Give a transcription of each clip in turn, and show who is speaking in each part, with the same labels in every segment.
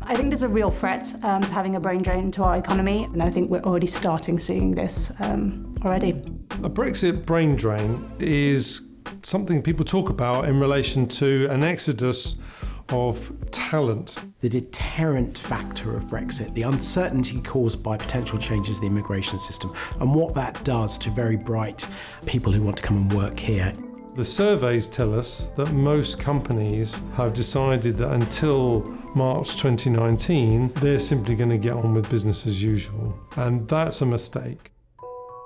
Speaker 1: I think there's a real threat to having a brain drain to our economy, and I think we're already starting seeing this already.
Speaker 2: A Brexit brain drain is something people talk about in relation to an exodus of talent.
Speaker 3: The deterrent factor of Brexit, the uncertainty caused by potential changes to the immigration system, and what that does to very bright people who want to come and work here.
Speaker 2: The surveys tell us that most companies have decided that until March 2019, they're simply going to get on with business as usual. And that's a mistake.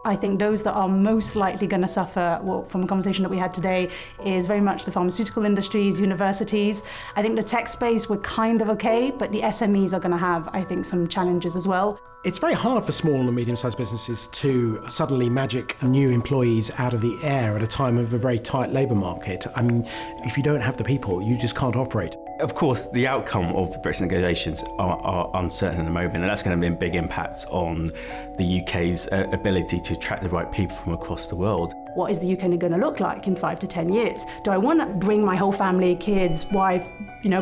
Speaker 1: I think those that are most likely going to suffer, well, from the conversation that we had today, is very much the pharmaceutical industries, universities. I think the tech space, we're kind of okay, but the SMEs are going to have, I think, some challenges as well.
Speaker 3: It's very hard for small and medium-sized businesses to suddenly magic new employees out of the air at a time of a very tight labour market. I mean, if you don't have the people, you just can't operate.
Speaker 4: Of course, the outcome of Brexit negotiations are uncertain at the moment, and that's going to be a big impact on the UK's ability to attract the right people from across the world.
Speaker 1: What is the UK going to look like in 5 to 10 years? Do I want to bring my whole family, kids, wife,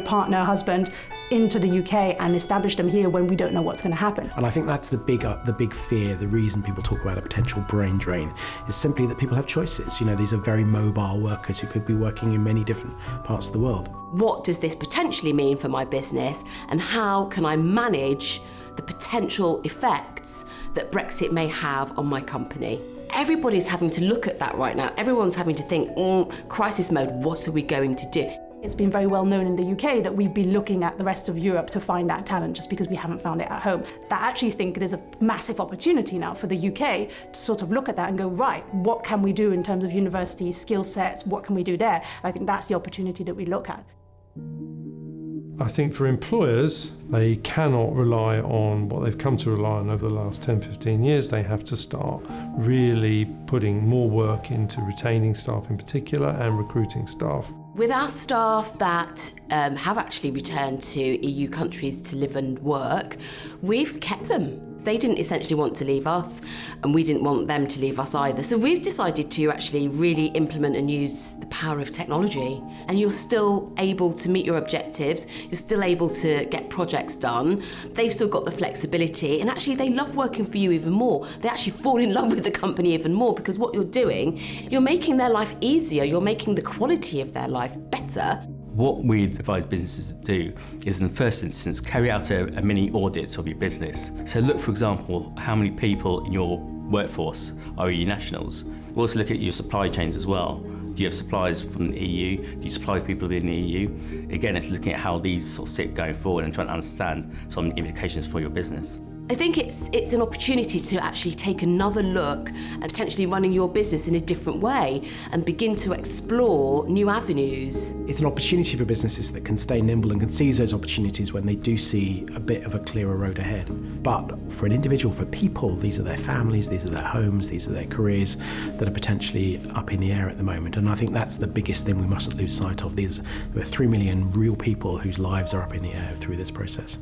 Speaker 1: partner, husband, into the UK and establish them here when we don't know what's going to happen?
Speaker 3: And I think that's the big fear, the reason people talk about a potential brain drain, is simply that people have choices. These are very mobile workers who could be working in many different parts of the world.
Speaker 5: What does this potentially mean for my business, and how can I manage the potential effects that Brexit may have on my company? Everybody's having to look at that right now. Everyone's having to think, crisis mode, what are we going to do?
Speaker 1: It's been very well known in the UK that we've been looking at the rest of Europe to find that talent just because we haven't found it at home. That I actually think there's a massive opportunity now for the UK to sort of look at that and go, right, what can we do in terms of university skill sets? What can we do there? I think that's the opportunity that we look at.
Speaker 2: I think for employers, they cannot rely on what they've come to rely on over the last 10, 15 years. They have to start really putting more work into retaining staff in particular and recruiting staff.
Speaker 5: With our staff that have actually returned to EU countries to live and work, we've kept them. They didn't essentially want to leave us, and we didn't want them to leave us either. So we've decided to actually really implement and use the power of technology. And you're still able to meet your objectives, you're still able to get projects done, they've still got the flexibility, and actually they love working for you even more. They actually fall in love with the company even more, because what you're doing, you're making their life easier, you're making the quality of their life better.
Speaker 4: What we advise businesses to do is, in the first instance, carry out a mini audit of your business. So look, for example, how many people in your workforce are EU nationals. We'll also look at your supply chains as well. Do you have suppliers from the EU? Do you supply people within the EU? Again, it's looking at how these sort of sit going forward and trying to understand some implications for your business.
Speaker 5: I think it's an opportunity to actually take another look at potentially running your business in a different way and begin to explore new avenues.
Speaker 3: It's an opportunity for businesses that can stay nimble and can seize those opportunities when they do see a bit of a clearer road ahead. But for an individual, for people, these are their families, these are their homes, these are their careers that are potentially up in the air at the moment. And I think that's the biggest thing we mustn't lose sight of. There are 3 million real people whose lives are up in the air through this process.